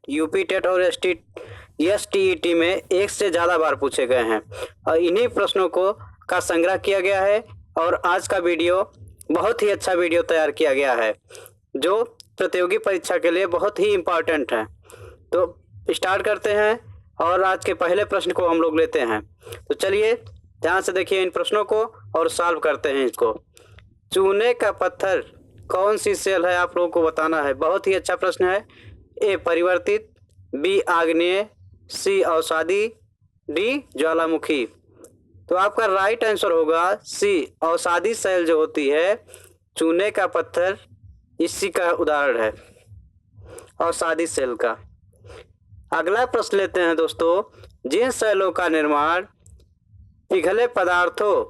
UP TET और STET में एक से ज़्यादा बार पूछे गए हैं और इन्हीं प्रश्नों को का संग्रह किया गया है। और आज का वीडियो बहुत ही अच्छा वीडियो तैयार किया गया है जो प्रतियोगी परीक्षा के लिए बहुत ही इम्पोर्टेंट है। तो स्टार्ट करते हैं और आज के पहले प्रश्न को हम लोग लेते हैं। तो चलिए ध्यान से देखिए इन प्रश्नों को और सॉल्व करते हैं इसको। चूने का पत्थर कौन सी सेल है, आप लोगों को बताना है। बहुत ही अच्छा प्रश्न है। ए परिवर्तित, बी आग्नेय, सी अवसादी, डी ज्वालामुखी। तो आपका राइट आंसर होगा सी अवसादी सेल जो होती है चूने का पत्थर, इसी का उदाहरण है अवसादी सेल का। अगला प्रश्न लेते हैं दोस्तों। जिन सेलों का निर्माण पिघले पदार्थों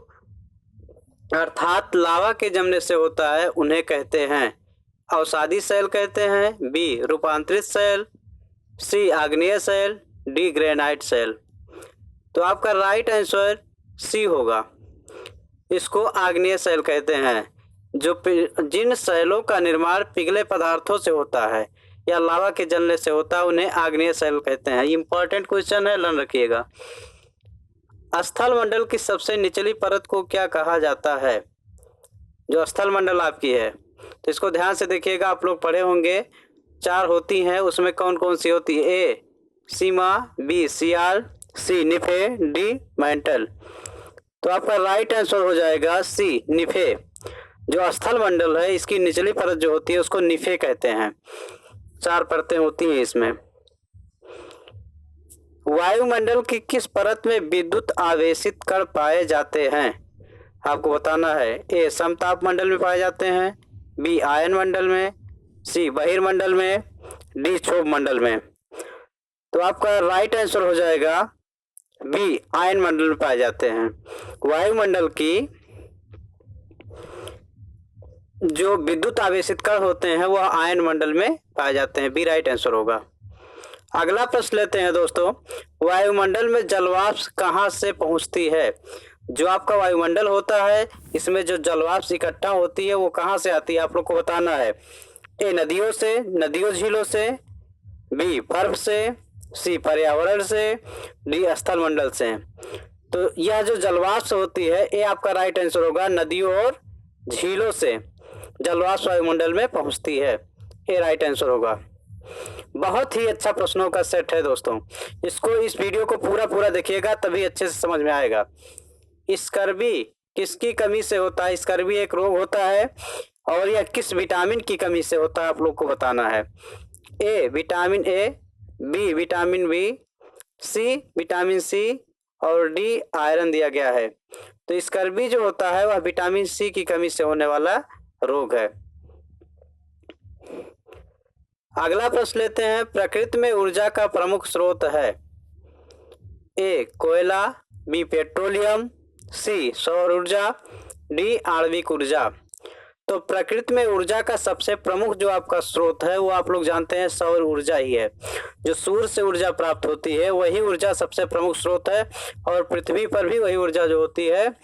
अर्थात लावा के जमने से होता है उन्हें कहते हैं अवसादी सेल कहते हैं, बी रूपांतरित सेल, सी आग्नेय सेल, डी ग्रेनाइट सेल। तो आपका राइट आंसर सी होगा। इसको आग्नेय सेल कहते हैं। जो जिन सेलों का निर्माण पिघले पदार्थों से होता है या लावा के जलने से होता है उन्हें आग्नेय सेल कहते हैं। इंपॉर्टेंट क्वेश्चन है, लर्न रखिएगा। स्थल मंडल की सबसे निचली परत को क्या कहा जाता है? जो स्थल मंडल आपकी है तो इसको ध्यान से देखिएगा। आप लोग पढ़े होंगे 4 होती हैं, उसमें कौन कौन सी होती है? ए सीमा, बी सियाल, सी निफे, डी मैंटल। तो आपका राइट आंसर हो जाएगा सी निफे। जो स्थल मंडल है इसकी निचली परत जो होती है उसको निफे कहते हैं। 4 परतें होती हैं इसमें। वायुमंडल की किस परत में विद्युत आवेशित कण पाए जाते हैं? आपको बताना है। ए समताप मंडल में पाए जाते हैं, बी आयन मंडल में, सी बहिर्मंडल में, डी क्षोभ मंडल में। तो आपका राइट आंसर हो जाएगा बी आयन मंडल में पाए जाते हैं। वायुमंडल की जो विद्युत आवेशित कण होते हैं वह आयन मंडल में पाए जाते हैं। बी राइट आंसर होगा। अगला प्रश्न लेते हैं दोस्तों। वायुमंडल में जलवाष्प कहाँ से पहुँचती है? जो आपका वायुमंडल होता है इसमें जो जलवाष्प इकट्ठा होती है वो कहाँ से आती है, आप लोग को बताना है। ए नदियों से, नदियों झीलों से, बी बर्फ से, सी पर्यावरण से, डी स्थल मंडल से। तो यह जो जलवाष्प होती है ये आपका राइट आंसर होगा। नदियों और झीलों से जलवाष्प वायुमंडल में पहुंचती है, ये राइट आंसर होगा। बहुत ही अच्छा प्रश्नों का सेट है दोस्तों। इसको इस वीडियो को पूरा देखिएगा तभी अच्छे से समझ में आएगा। स्कर्वी किसकी कमी से होता है? स्कर्वी एक रोग होता है और यह किस विटामिन की कमी से होता है आप लोग को बताना है। A vitamin A, B vitamin B, C vitamin C और डी आयरन दिया गया है। तो स्कर्वी जो होता है वह विटामिन सी की कमी से होने वाला रोग है। अगला प्रश्न लेते हैं। प्रकृति में ऊर्जा का प्रमुख स्रोत है? ए कोयला, बी पेट्रोलियम, सी सौर ऊर्जा, डी आणविक ऊर्जा। तो प्रकृति में ऊर्जा का सबसे प्रमुख जो आपका स्रोत है वो आप लोग जानते हैं सौर ऊर्जा ही है। जो सूर्य से ऊर्जा प्राप्त होती है वही ऊर्जा सबसे प्रमुख स्रोत है और पृथ्वी पर भी वही ऊर्जा जो होती है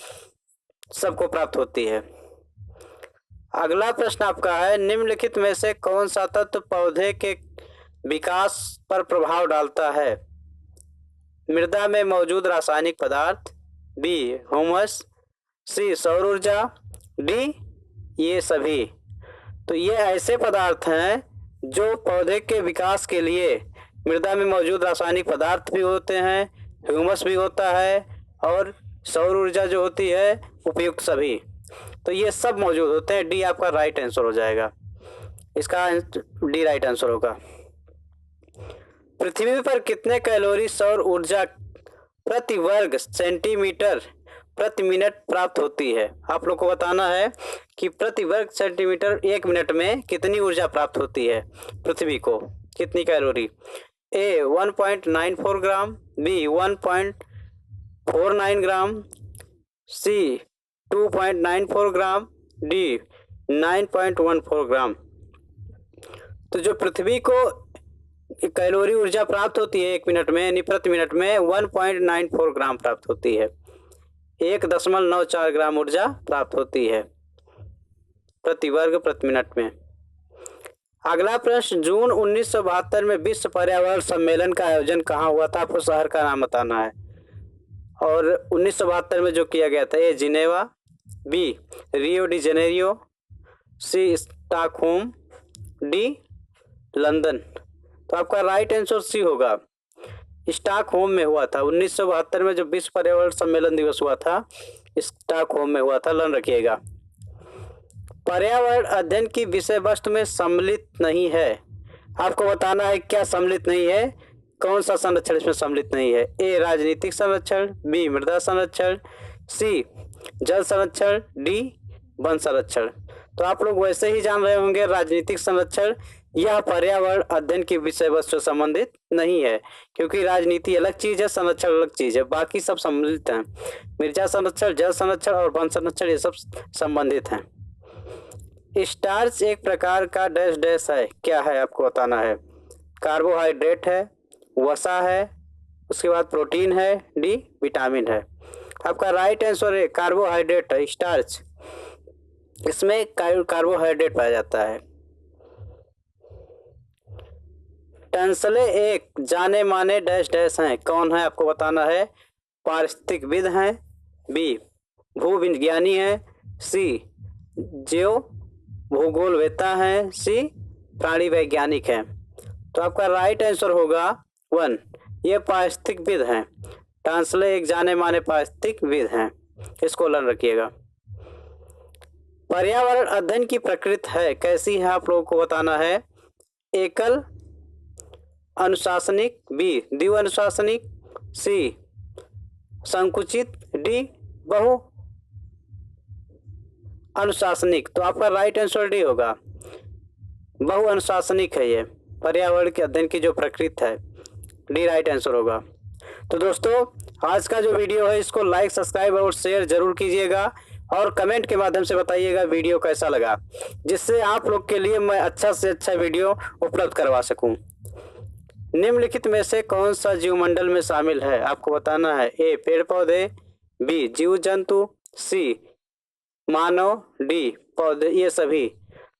सबको प्राप्त होती है। अगला प्रश्न आपका है। निम्नलिखित में से कौन सा तत्व पौधे के विकास पर प्रभाव डालता है? मृदा में मौजूद रासायनिक पदार्थ, बी ह्यूमस, सी सौर ऊर्जा, डी ये सभी। तो ये ऐसे पदार्थ हैं जो पौधे के विकास के लिए मृदा में मौजूद रासायनिक पदार्थ भी होते हैं, ह्यूमस भी होता है और सौर ऊर्जा जो होती है उपयुक्त सभी। तो ये सब मौजूद होते हैं। डी आपका राइट आंसर हो जाएगा। इसका डी राइट आंसर होगा। पृथ्वी पर कितने कैलोरी सौर ऊर्जा प्रति वर्ग सेंटीमीटर प्रति मिनट प्राप्त होती है? आप लोग को बताना है कि प्रति वर्ग सेंटीमीटर 1 मिनट में कितनी ऊर्जा प्राप्त होती है पृथ्वी को, कितनी कैलोरी? ए 1.94 ग्राम, बी 1.49 ग्राम, सी 2.94 ग्राम, डी 9.14 ग्राम। तो जो पृथ्वी को कैलोरी ऊर्जा प्राप्त होती है 1 मिनट में यानी प्रति मिनट में 1.94 ग्राम प्राप्त होती है। 1.94 ग्राम ऊर्जा प्राप्त होती है प्रति वर्ग प्रति मिनट में। अगला प्रश्न, जून 1972 में विश्व पर्यावरण सम्मेलन का आयोजन कहाँ हुआ था? आपको शहर का नाम बताना है। और 1972 में जो किया गया था, A Geneva, B Rio de Janeiro, C Stockholm, D London. तो आपका राइट आंसर सी होगा, स्टॉकहोम में हुआ था। 1972 में जो विश्व पर्यावरण सम्मेलन दिवस हुआ था, स्टॉकहोम में हुआ था, लन रखिएगा। पर्यावरण अध्ययन की विषय वस्तु में सम्मिलित नहीं है। आपको बताना है क्या सम्मिलित नहीं है, कौन सा संरक्षण इसमें सम्मिलित नहीं है। ए राजनीतिक संरक्षण, बी मृदा संरक्षण, सी जल संरक्षण, डी वन संरक्षण। तो आप लोग वैसे ही जान रहे होंगे, राजनीतिक संरक्षण यह पर्यावरण अध्ययन की विषय वस्तु से संबंधित नहीं है, क्योंकि राजनीति अलग चीज है, संरक्षण अलग चीज है, बाकी सब सम्मिलित हैं। मृदा संरक्षण, जल संरक्षण और वन संरक्षण ये सब संबंधित हैं। स्टार्च एक प्रकार का डैश डैश है, क्या है आपको बताना है। कार्बोहाइड्रेट है, वसा है, उसके बाद प्रोटीन है, डी विटामिन है। आपका राइट आंसर है कार्बोहाइड्रेट है, स्टार्च। इसमें कार्बोहाइड्रेट पाया जाता है। टंसले एक जाने माने डैश डैश हैं, कौन है आपको बताना है। पारिस्थितिकविद हैं, बी भूविज्ञानी है, सी जीव भूगोलवेत्ता हैं, सी प्राणी वैज्ञानिक हैं। तो आपका राइट आंसर होगा 1, ये पारिस्थितिकविद हैं। टंसले एक जाने माने पारिस्थितिकविद हैं, इसको लन रखिएगा। पर्यावरण अध्ययन की प्रकृति है कैसी है, आप लोगों को बताना है। एकल अनुशासनिक, बी द्वि अनुशासनिक, सी संकुचित, डी बहु अनुशासनिक। तो आपका राइट आंसर डी होगा, बहु अनुशासनिक है ये पर्यावरण के अध्ययन की जो प्रकृति है, डी राइट आंसर होगा। तो दोस्तों आज का जो वीडियो है इसको लाइक, सब्सक्राइब और शेयर जरूर कीजिएगा और कमेंट के माध्यम से बताइएगा वीडियो कैसा लगा, जिससे आप लोग के लिए मैं अच्छा से अच्छा वीडियो उपलब्ध करवा सकूं। निम्नलिखित में से कौन सा जीवमंडल में शामिल है, आपको बताना है। ए पेड़ पौधे, बी जीव जंतु, सी मानव, डी पौधे, ये सभी।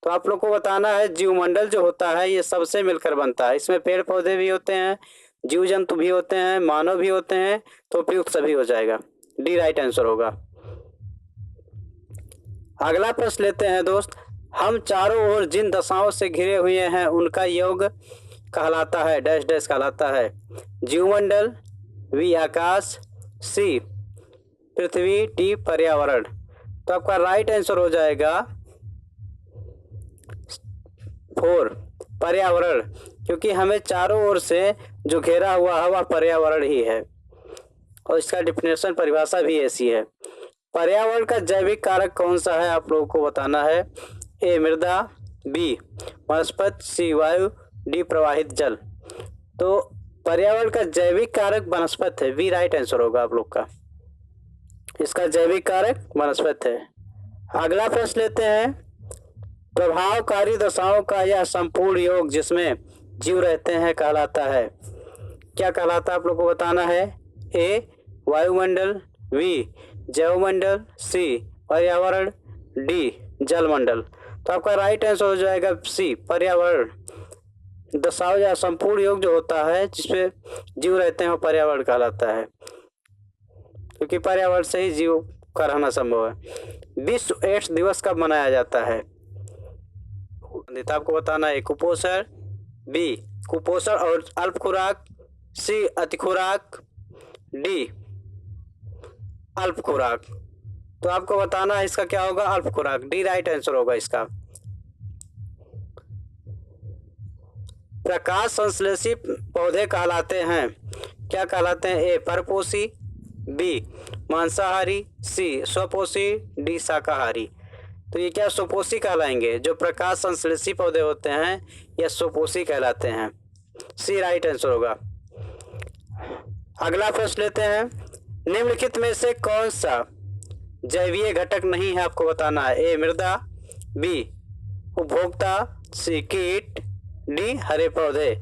तो आप लोग को बताना है जीवमंडल जो होता है ये सबसे मिलकर बनता है। इसमें पेड़ पौधे भी होते हैं, जीव जंतु भी होते हैं, मानव भी होते हैं, तो उपयुक्त सभी हो जाएगा, डी राइट आंसर होगा। अगला प्रश्न लेते हैं दोस्त, हम चारों ओर जिन दशाओं से घिरे हुए हैं उनका योग कहलाता है, डैश डैश कहलाता है। जीवमंडल, बी आकाश, सी पृथ्वी, डी पर्यावरण। तो आपका राइट आंसर हो जाएगा 4 पर्यावरण, क्योंकि हमें चारों ओर से जो घेरा हुआ है वह पर्यावरण ही है और इसका डिफिनेशन परिभाषा भी ऐसी है। पर्यावरण का जैविक कारक कौन सा है, आप लोगों को बताना है। ए मृदा, बी वनस्पति, सी वायु, डी प्रवाहित जल। तो पर्यावरण का जैविक कारक वनस्पति है, बी राइट आंसर होगा आप लोग का, इसका जैविक कारक वनस्पति है। अगला प्रश्न लेते हैं, प्रभावकारी दशाओं का यह संपूर्ण योग जिसमें जीव रहते हैं कहलाता है, क्या कहलाता है आप लोग को बताना है। ए वायुमंडल, बी जैवमंडल, सी पर्यावरण, डी जलमंडल। तो आपका राइट आंसर हो जाएगा सी पर्यावरण। दशाओं या संपूर्ण योग जो होता है जिसमें जीव रहते हैं वो पर्यावरण कहलाता है, क्योंकि पर्यावरण से ही जीव का रहना संभव है। विश्व एड्स दिवस कब मनाया जाता है, आपको बताना है। कुपोषण, बी कुपोषण और अल्प खुराक, सी अति खुराक, डी अल्प खुराक। तो आपको बताना है इसका क्या होगा, अल्प खुराक, डी राइट आंसर होगा इसका। प्रकाश संश्लेषी पौधे कहलाते हैं, क्या कहलाते हैं। ए परपोषी, बी मांसाहारी, सी स्वपोषी, डी शाकाहारी। तो ये क्या स्वपोषी कहलाएंगे, जो प्रकाश संश्लेषी पौधे होते हैं ये स्वपोषी कहलाते हैं, सी राइट आंसर होगा। अगला प्रश्न लेते हैं, निम्नलिखित में से कौन सा जैवीय घटक नहीं है, आपको बताना है। ए मृदा, बी उपभोक्ता, सी कीट, डी हरे पौधे।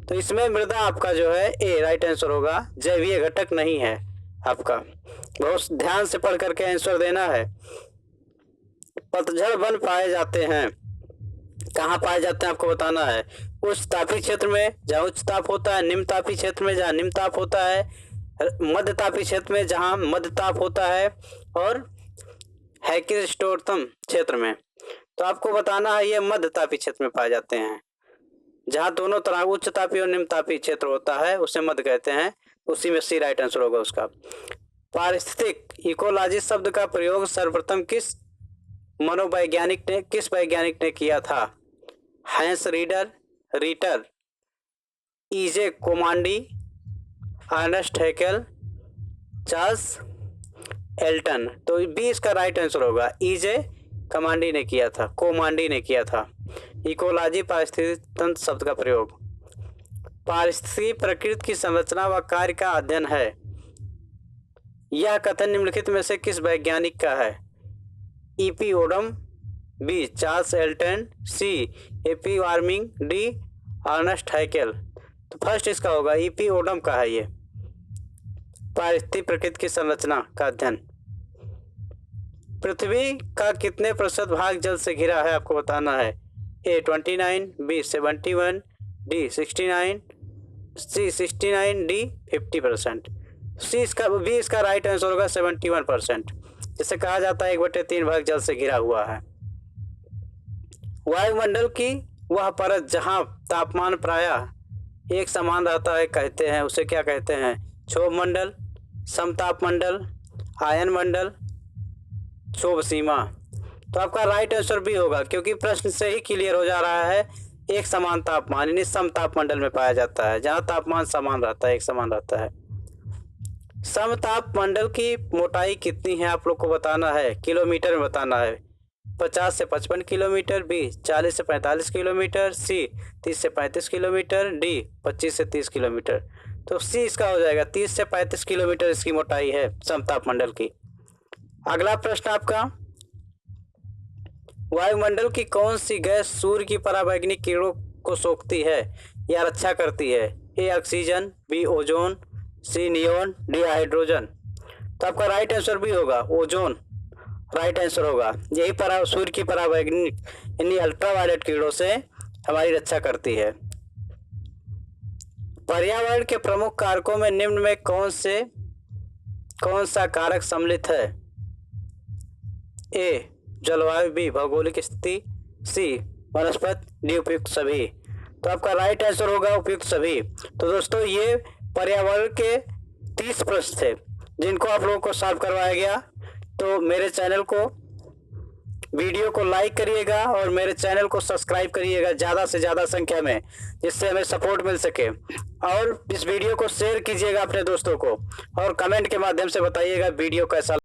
तो इसमें मृदा आपका जो है ए राइट आंसर होगा, जैवीय घटक नहीं है आपका, बहुत ध्यान से पढ़ करके आंसर देना है। पतझड़ वन पाए जाते हैं, कहाँ पाए जाते हैं आपको बताना है। उच्च तापीय क्षेत्र में जहाँ उच्च ताप होता है, निम्न तापीय क्षेत्र में जहाँ निम्न ताप होता है, मध्य तापीय क्षेत्र में जहाँ मध्य ताप होता है, और हैकिस्टोर्थम क्षेत्र में। तो आपको बताना है ये मध्य तापीय क्षेत्र में पाए जाते हैं। जहाँ दोनों तरह उच्च तापीय और निम्न तापीय क्षेत्र होता है उसे मध्य कहते हैं। उसी में सी राइट आंसर होगा उसका। पारिस्थितिक इकोलॉजी शब्द का प्रयोग सर्वप्रथम किस वैज्ञानिक ने किया था? Hans Reiter, E J Kormondy, Ernst Haeckel, Charles Elton. तो बी इसका राइट आंसर होगा। ईजे कोमांडी ने किया था। इकोलॉजी पारिस्थितिक तंत्र शब्द का प्रयोग। पारिस्थितिकी प्रकृति की संरचना व कार्य का अध्ययन है। यह कथन निम्नलिखित में से किस वैज्ञानिक का है? E P Odum, B Charles Elton, C A P Warming, D Ernst Haeckel. तो फर्स्ट इसका होगा ईपी ओडम का है ये पारिस्थितिक प्रकृति की संरचना का अध्ययन। पृथ्वी का कितने प्रतिशत भाग जल से घिरा है आपको बताना है। ए 29, बी 71, डी 69, सी 69, डी 50%। बी इसका राइट आंसर होगा 71%। जिसे कहा जाता है 1/3 भाग जल से घिरा हुआ है। वायुमंडल की वह परत जहां तापमान प्रायः एक समान रहता है कहते हैं उसे क्या कहते हैं? क्षोभ मंडल, समताप मंडल, आयन मंडल, क्षोभ सीमा। तो आपका राइट आंसर भी होगा क्योंकि प्रश्न से ही क्लियर हो जा रहा है। एक समान तापमान यानी समताप मंडल में पाया जाता है जहां तापमान समान रहता है, एक समान रहता है। समताप मंडल की मोटाई कितनी है आप लोग को बताना है, किलोमीटर में बताना है। 50 से 55 किलोमीटर, बी 40 से 45 किलोमीटर, सी 30 से 35 किलोमीटर, डी 25 से 30 किलोमीटर। तो सी इसका हो जाएगा 30 से 35 किलोमीटर इसकी मोटाई है समताप मंडल की। अगला प्रश्न आपका, वायुमंडल की कौन सी गैस सूर्य की पराबैंगनी किरणों को सोखती है या रक्षा करती है? A oxygen, B ozone, C neon, D hydrogen. तो आपका राइट आंसर भी होगा ओजोन, राइट आंसर होगा। यही सूर्य की पराबैंगनी यानी अल्ट्रावायलेट किरणों से हमारी रक्षा करती है। पर्यावरण के प्रमुख कारकों में निम्न में कौन सा कारक सम्मिलित है? ए जलवायु, बी भौगोलिक स्थिति, सी वनस्पति, डी उपयुक्त सभी। तो आपका राइट आंसर होगा उपयुक्त सभी। तो दोस्तों ये पर्यावरण के 30 प्रश्न थे जिनको आप लोगों को सॉल्व करवाया गया। तो मेरे चैनल को वीडियो को लाइक करिएगा और मेरे चैनल को सब्सक्राइब करिएगा ज़्यादा से ज़्यादा संख्या में, जिससे हमें सपोर्ट मिल सके। और इस वीडियो को शेयर कीजिएगा अपने दोस्तों को और कमेंट के माध्यम से बताइएगा वीडियो कैसा